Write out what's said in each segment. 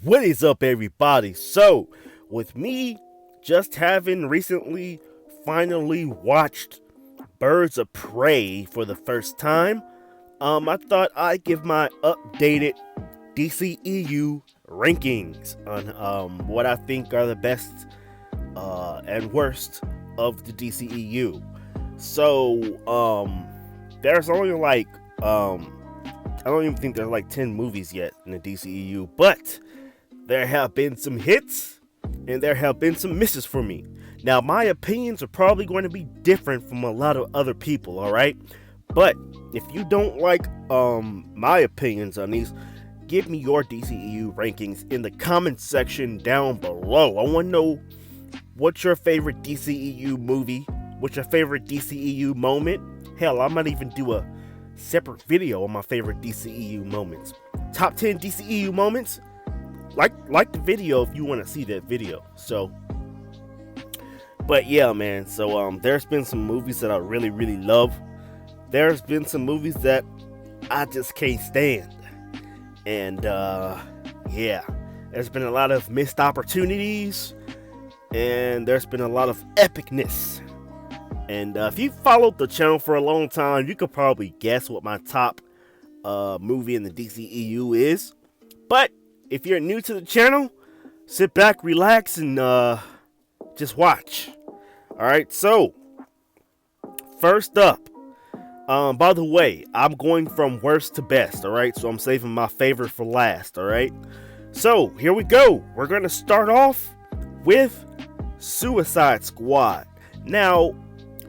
What is up, everybody? So, with me just having recently finally watched Birds of Prey for the first time, I thought I'd give my updated DCEU rankings on what I think are the best and worst of the DCEU. So, there's only I don't even think there's like 10 movies yet in the DCEU, but there have been some hits and there have been some misses for me. Now, my opinions are probably going to be different from a lot of other people, all right? But if you don't like my opinions on these, give me your DCEU rankings in the comment section down below. I want to know what's your favorite DCEU movie, what's your favorite DCEU moment. Hell, I might even do a separate video on my favorite DCEU moments. Top 10 DCEU moments. Like the video if you want to see that video. So, but yeah, man. So there's been some movies that I really love. There's been some movies that I just can't stand. And yeah, there's been a lot of missed opportunities, and there's been a lot of epicness. And if you followed the channel for a long time, you could probably guess what my top movie in the DCEU is. But if you're new to the channel, sit back, relax, and just watch. Alright, so first up, by the way, I'm going from worst to best, alright? So I'm saving my favorite for last, alright? So here we go. We're going to start off with Suicide Squad. Now,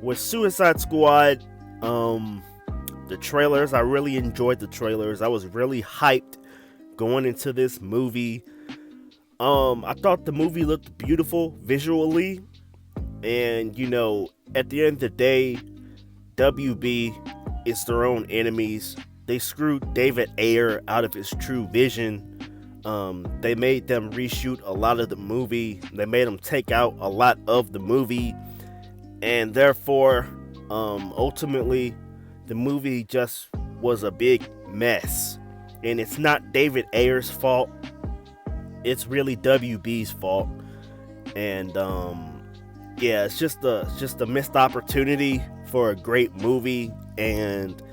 with Suicide Squad, the trailers, I really enjoyed the trailers. I was really hyped going into this movie. I thought the movie looked beautiful visually, and at the end of the day, WB is their own enemies. They screwed David Ayer out of his true vision. They made them reshoot a lot of the movie. They made them take out a lot of the movie. And therefore, ultimately, the movie just was a big mess. And it's not David Ayer's fault. It's really WB's fault. And yeah, it's just a missed opportunity for a great movie, and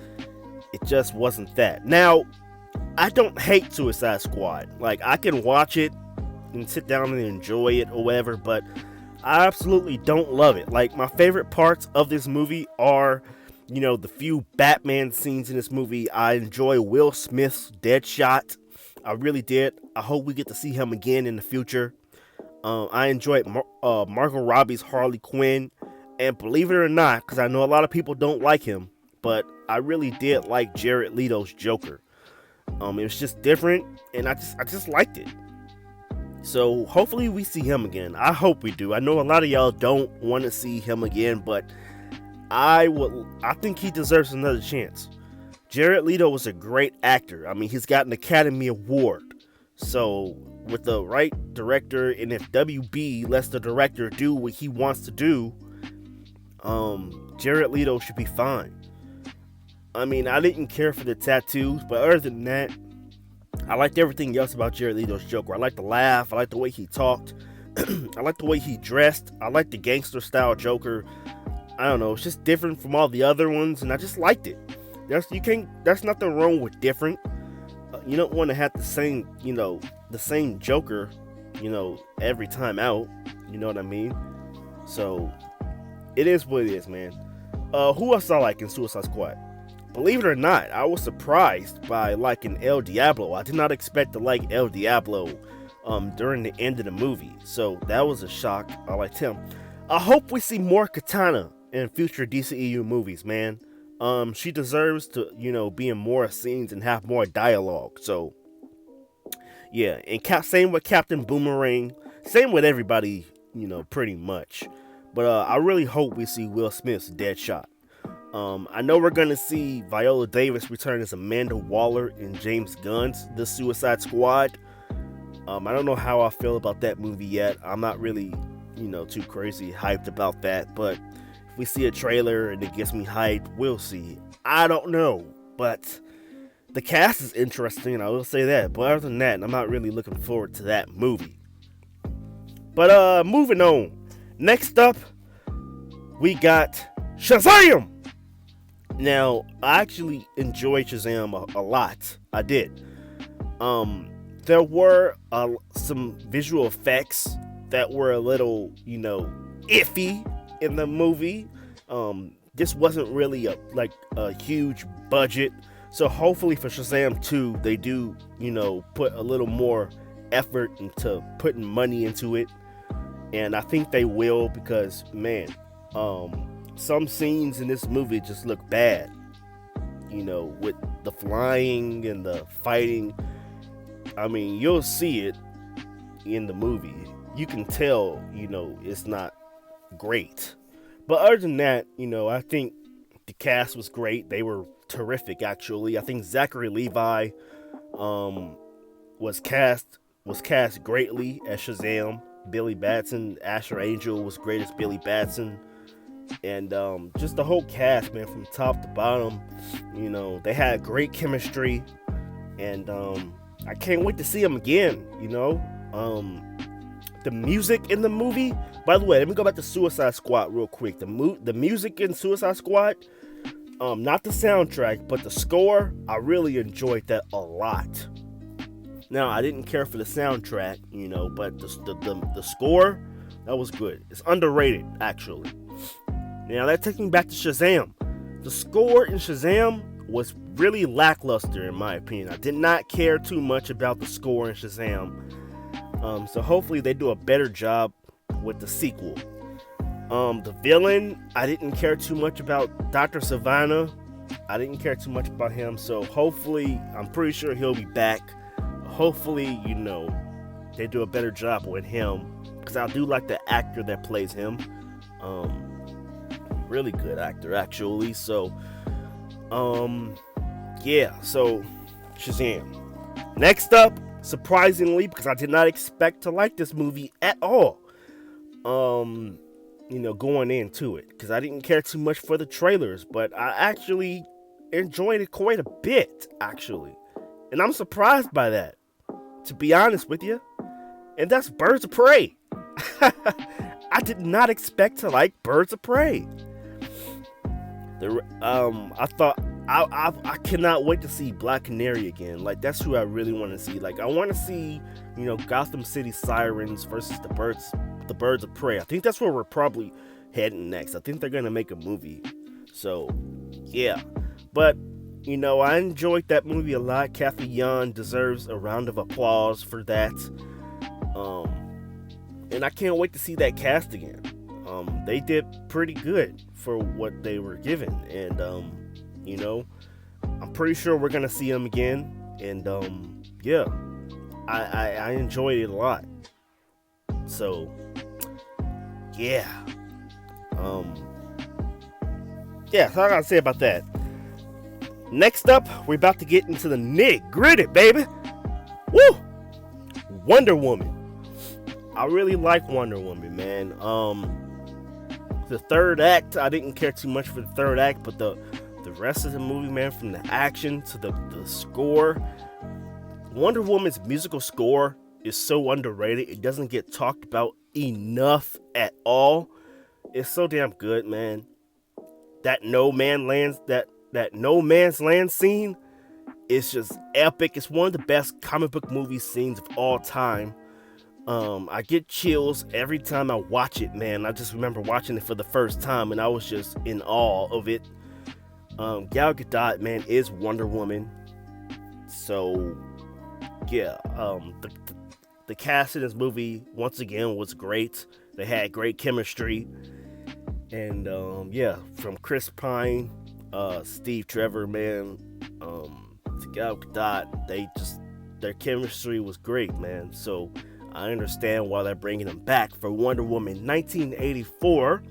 it just wasn't that. Now, I don't hate Suicide Squad. Like, I can watch it and sit down and enjoy it or whatever, but I absolutely don't love it. Like, my favorite parts of this movie are, the few Batman scenes in this movie. I enjoy Will Smith's Deadshot. I really did. I hope we get to see him again in the future. I enjoyed Margot Robbie's Harley Quinn. And believe it or not, because I know a lot of people don't like him, but I really did like Jared Leto's Joker. It was just different, and I just liked it. So hopefully we see him again. I hope we do. I know a lot of y'all don't want to see him again, but I think he deserves another chance. Jared Leto was a great actor. I mean, he's got an Academy Award. So with the right director, and if WB lets the director do what he wants to do, Jared Leto should be fine. I mean, I didn't care for the tattoos, but other than that, I liked everything else about Jared Leto's Joker. I liked the laugh. I liked the way he talked. I liked the way he dressed. I liked the gangster style Joker. I don't know. It's just different from all the other ones, and I just liked it. There's nothing wrong with different. You don't want to have the same Joker, every time out. You know what I mean? So it is what it is, man. Who else I like in Suicide Squad? Believe it or not, I was surprised by liking El Diablo. I did not expect to like El Diablo during the end of the movie. So that was a shock. I liked him. I hope we see more Katana in future DCEU movies, man. She deserves to, be in more scenes and have more dialogue. So, yeah. And same with Captain Boomerang. Same with everybody, pretty much. But I really hope we see Will Smith's Deadshot. I know we're going to see Viola Davis return as Amanda Waller in James Gunn's The Suicide Squad. I don't know how I feel about that movie yet. I'm not really, too crazy hyped about that. But if we see a trailer and it gets me hyped, we'll see. I don't know. But The cast is interesting, I will say that. But other than that, I'm not really looking forward to that movie. But moving on. Next up, we got Shazam! Now, I actually enjoyed Shazam a lot. I did. There were some visual effects that were a little, iffy in the movie. This wasn't really a huge budget. So hopefully for Shazam 2, they do, put a little more effort into putting money into it. And I think they will because, man, some scenes in this movie just look bad. With the flying and the fighting. I mean, you'll see it in the movie. You can tell, it's not great. But other than that, I think the cast was great. They were terrific, actually. I think Zachary Levi was cast greatly as Shazam. Billy Batson, Asher Angel was great as Billy Batson. And just the whole cast, man, from top to bottom, they had great chemistry. And I can't wait to see them again, The music in the movie, by the way, let me go back to Suicide Squad real quick. The music in Suicide Squad, not the soundtrack, but the score, I really enjoyed that a lot. Now, I didn't care for the soundtrack, but the score, that was good. It's underrated, actually. Now, that takes me back to Shazam. The score in Shazam was really lackluster, in my opinion. I did not care too much about the score in Shazam. So hopefully they do a better job with the sequel. The villain, I didn't care too much about Dr. Savannah. I didn't care too much about him. So hopefully, I'm pretty sure he'll be back. Hopefully, they do a better job with him. Because I do like the actor that plays him. Really good actor, actually. So, yeah. So, Shazam. Next up, surprisingly, because I did not expect to like this movie at all. Going into it. Because I didn't care too much for the trailers. But I actually enjoyed it quite a bit, actually. And I'm surprised by that, to be honest with you. And that's Birds of Prey. I did not expect to like Birds of Prey. I thought I cannot wait to see Black Canary again. Like, that's who I really want to see. Like, I want to see, Gotham City Sirens versus the Birds of Prey. I think that's where we're probably heading next. I think they're gonna make a movie. So, yeah. But I enjoyed that movie a lot. Kathy Young deserves a round of applause for that. And I can't wait to see that cast again. They did pretty good for what they were given. And, I'm pretty sure we're going to see them again. And, yeah, I enjoyed it a lot. So, yeah. Yeah, that's all I got to say about that. Next up, we're about to get into the nitty-gritty, baby. Woo! Wonder Woman. I really like Wonder Woman, man. The third act, I didn't care too much for the third act, but the rest of the movie, man, from the action to the score, Wonder Woman's musical score is so underrated. It doesn't get talked about enough at all. It's so damn good, man. That no man's land scene is just epic. It's one of the best comic book movie scenes of all time. I get chills every time I watch it, man. I just remember watching it for the first time and I was just in awe of it. Gal Gadot, man, is Wonder Woman. So, yeah, the cast in this movie, once again, was great. They had great chemistry. And, yeah, from Chris Pine, Steve Trevor, man, to Gal Gadot, their chemistry was great, man. So, I understand why they're bringing them back for Wonder Woman 1984.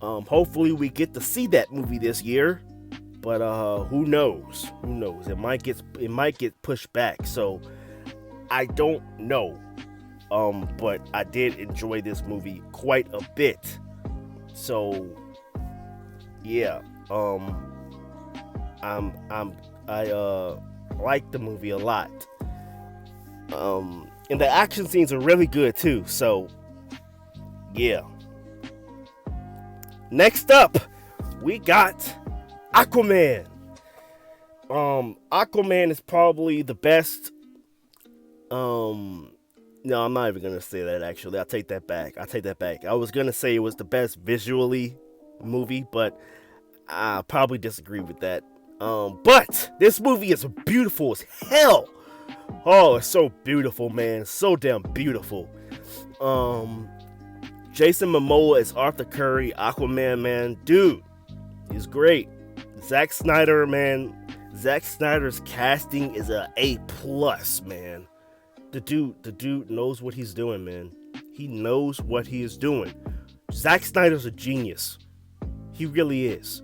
Hopefully we get to see that movie this year, but who knows? It might get pushed back. So I don't know. But I did enjoy this movie quite a bit. So yeah. I'm I like the movie a lot. And the action scenes are really good too. So yeah. Next up, we got Aquaman. Aquaman is probably the best. No, I'm not even gonna say that. Actually, I take that back. I was gonna say it was the best visually movie, but I probably disagree with that. But this movie is beautiful as hell. Oh, it's so beautiful, man. So damn beautiful. Jason Momoa is Arthur Curry, Aquaman, man. Dude, he's great. Zack Snyder, man. Zack Snyder's casting is a A plus, man. The dude knows what he's doing, man. He knows what he is doing. Zack Snyder's a genius. He really is.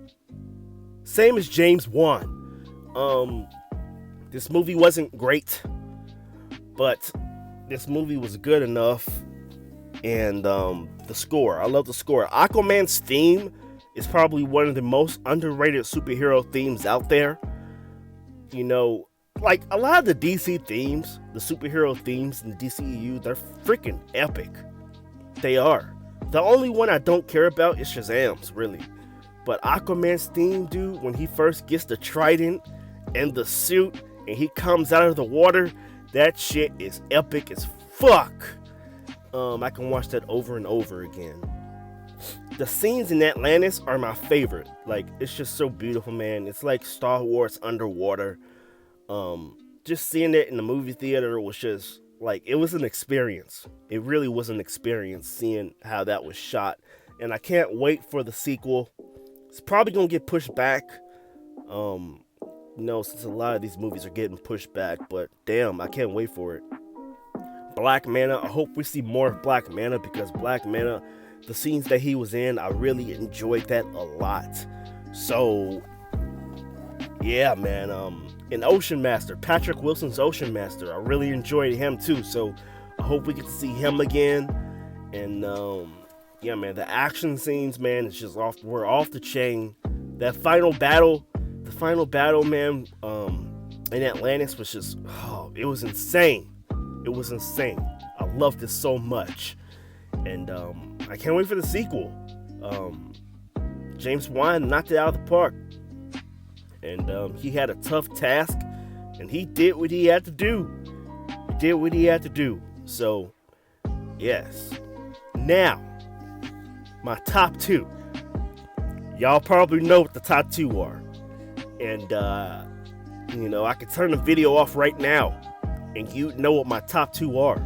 Same as James Wan. This movie wasn't great, but this movie was good enough. And the score, I love the score. Aquaman's theme is probably one of the most underrated superhero themes out there. You know, like a lot of the DC themes, the superhero themes in the DCEU, they're freaking epic. They are. The only one I don't care about is Shazam's, really. But Aquaman's theme, dude, when he first gets the trident and the suit and he comes out of the water, that shit is epic as fuck. I can watch that over and over again. The scenes in Atlantis are my favorite. Like, it's just so beautiful, man. It's like Star Wars underwater. Just seeing it in the movie theater was just like, it was an experience. It really was an experience seeing how that was shot. And I can't wait for the sequel. It's probably gonna get pushed back. Since a lot of these movies are getting pushed back, but damn, I can't wait for it. Black Manta, I hope we see more of Black Manta, because Black Manta, the scenes that he was in, I really enjoyed that a lot. So yeah, man. And Ocean Master, Patrick Wilson's Ocean Master, I really enjoyed him too. So I hope we get to see him again. And yeah, man, the action scenes, man, it's just we're off the chain. That final battle, man, in Atlantis was just, it was insane. It was insane. I loved it so much. And I can't wait for the sequel. James Wan knocked it out of the park. And he had a tough task, and he did what he had to do. So, yes. Now, my top two. Y'all probably know what the top two are. And, I could turn the video off right now, and you know what my top two are.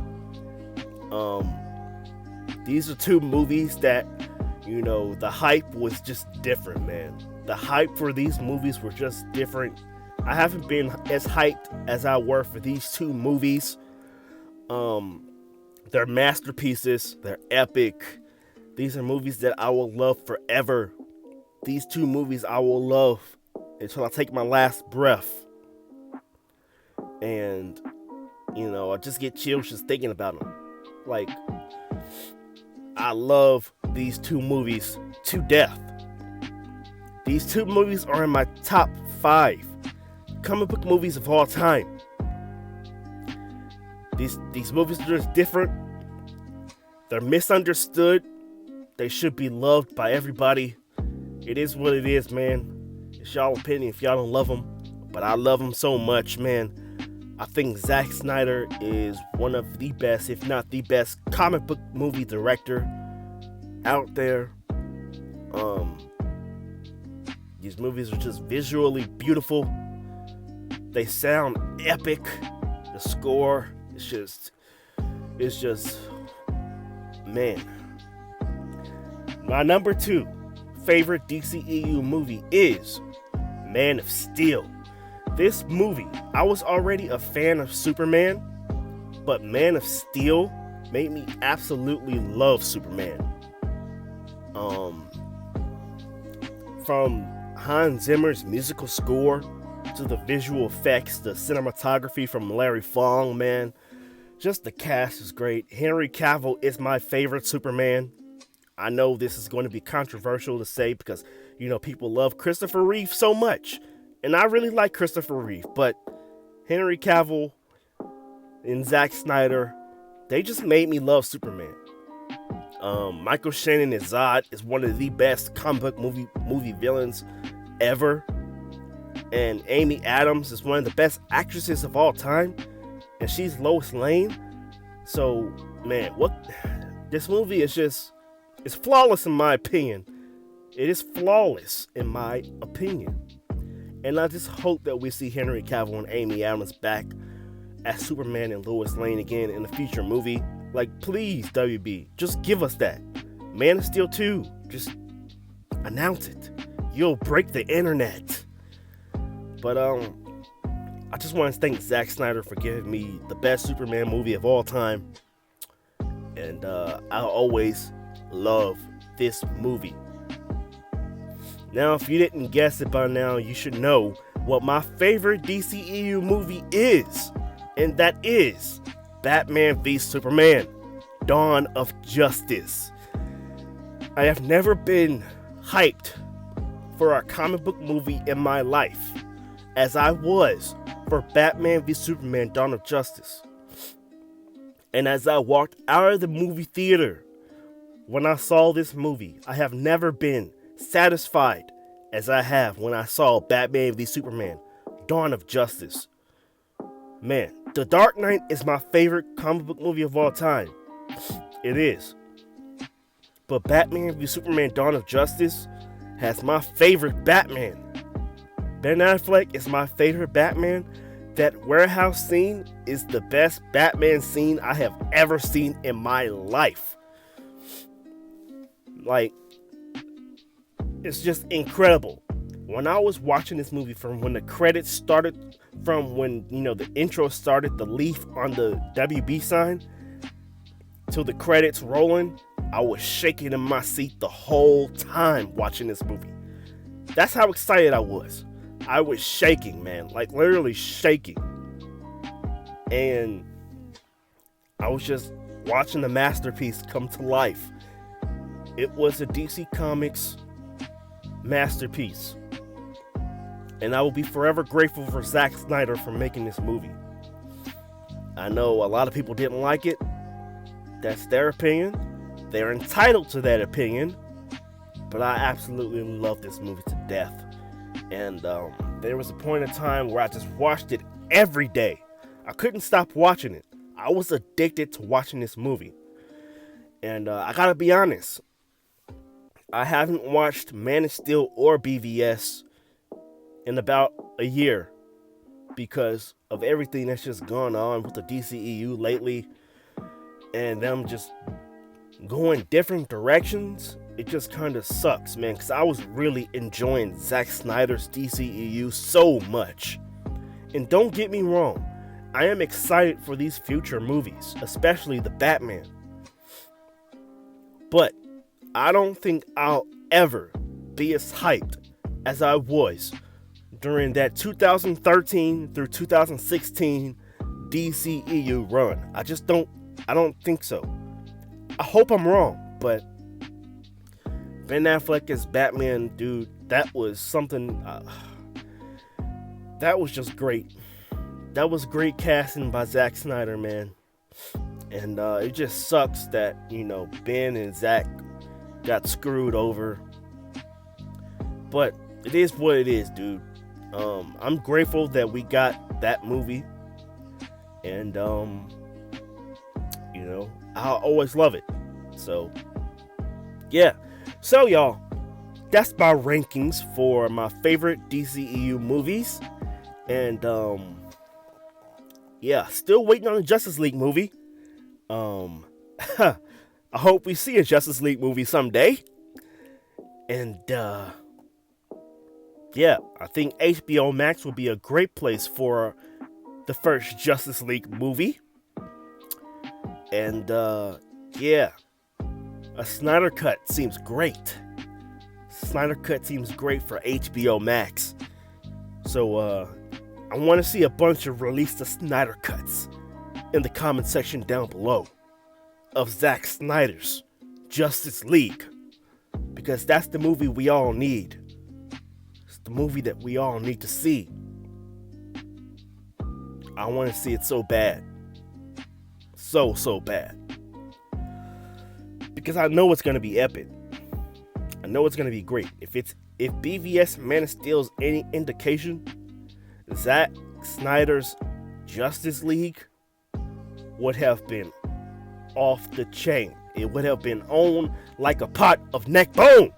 These are two movies that, the hype was just different, man. The hype for these movies were just different. I haven't been as hyped as I were for these two movies. They're masterpieces. They're epic. These are movies that I will love forever. These two movies I will love until I take my last breath. And, I just get chills just thinking about them. Like, I love these two movies to death. These two movies are in my top 5 comic book movies of all time. These movies are just different. They're misunderstood. They should be loved by everybody. It is what it is, man. It's y'all opinion if y'all don't love them. But I love them so much, man. I think Zack Snyder is one of the best, if not the best, comic book movie director out there. These movies are just visually beautiful. They sound epic. The score is just, man. My number 2 favorite DCEU movie is Man of Steel. This movie, I was already a fan of Superman, but Man of Steel made me absolutely love Superman. From Hans Zimmer's musical score to the visual effects, the cinematography from Larry Fong, man, just the cast is great. Henry Cavill is my favorite Superman. I know this is going to be controversial to say because, people love Christopher Reeve so much. And I really like Christopher Reeve, but Henry Cavill and Zack Snyder, they just made me love Superman. Michael Shannon as Zod is one of the best comic book movie villains ever. And Amy Adams is one of the best actresses of all time. And she's Lois Lane. So, man, this movie is it's flawless in my opinion. It is flawless in my opinion. And I just hope that we see Henry Cavill and Amy Adams back as Superman and Lois Lane again in a future movie. Like, please, WB, just give us that. Man of Steel 2, just announce it. You'll break the internet. But I just want to thank Zack Snyder for giving me the best Superman movie of all time. And I'll always love this movie. Now, if you didn't guess it by now, you should know what my favorite DCEU movie is. And that is Batman v Superman, Dawn of Justice. I have never been hyped for a comic book movie in my life as I was for Batman v Superman, Dawn of Justice. And as I walked out of the movie theater when I saw this movie, I have never been satisfied as I have when I saw Batman v Superman, Dawn of Justice. Man, The Dark Knight is my favorite comic book movie of all time. It is. But Batman v Superman, Dawn of Justice has my favorite Batman. Ben Affleck is my favorite Batman. That warehouse scene is the best Batman scene I have ever seen in my life. Like, it's just incredible. When I was watching this movie, from when the credits started, from when, the intro started, the leaf on the WB sign, till the credits rolling, I was shaking in my seat the whole time watching this movie. That's how excited I was. I was shaking, man, like literally shaking. And I was just watching the masterpiece come to life. It was a DC Comics masterpiece. And I will be forever grateful for Zack Snyder for making this movie. I know a lot of people didn't like it. That's their opinion. They're entitled to that opinion. But I absolutely love this movie to death. And there was a point in time where I just watched it every day. I couldn't stop watching it. I was addicted to watching this movie. And I gotta be honest, I haven't watched Man of Steel or BVS in about a year because of everything that's just gone on with the DCEU lately and them just going different directions. It just kind of sucks, man, because I was really enjoying Zack Snyder's DCEU so much. And don't get me wrong, I am excited for these future movies, especially the Batman. But I don't think I'll ever be as hyped as I was during that 2013 through 2016 DCEU run. I don't think so. I hope I'm wrong, but Ben Affleck as Batman, dude, that was something, that was just great. That was great casting by Zack Snyder, man. And it just sucks that, Ben and Zack got screwed over. But it is what it is, dude. I'm grateful that we got that movie. And, I'll always love it. So, yeah. So, y'all, that's my rankings for my favorite DCEU movies. And, yeah, still waiting on the Justice League movie. I hope we see a Justice League movie someday. And, yeah, I think HBO Max would be a great place for the first Justice League movie. And, yeah, a Snyder Cut seems great. Snyder Cut seems great for HBO Max. So, I want to see a bunch of release the Snyder Cuts in the comment section down below of Zack Snyder's Justice League. Because that's the movie we all need. the movie that we all need to see. I want to see it so bad. So bad. Because I know it's going to be epic. I know it's going to be great. If BVS Man of Steel is any indication, Zack Snyder's Justice League would have been off the chain. It would have been on like a pot of neck bone.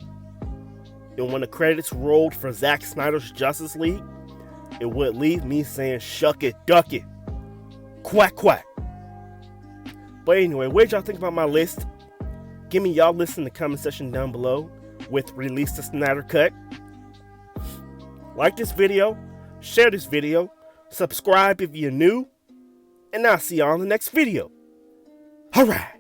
And when the credits rolled for Zack Snyder's Justice League, it would leave me saying, shuck it, duck it, quack, quack. But anyway, what y'all think about my list? Give me y'all list in the comment section down below with Release the Snyder Cut. Like this video, share this video, subscribe if you're new, and I'll see y'all in the next video. Alright.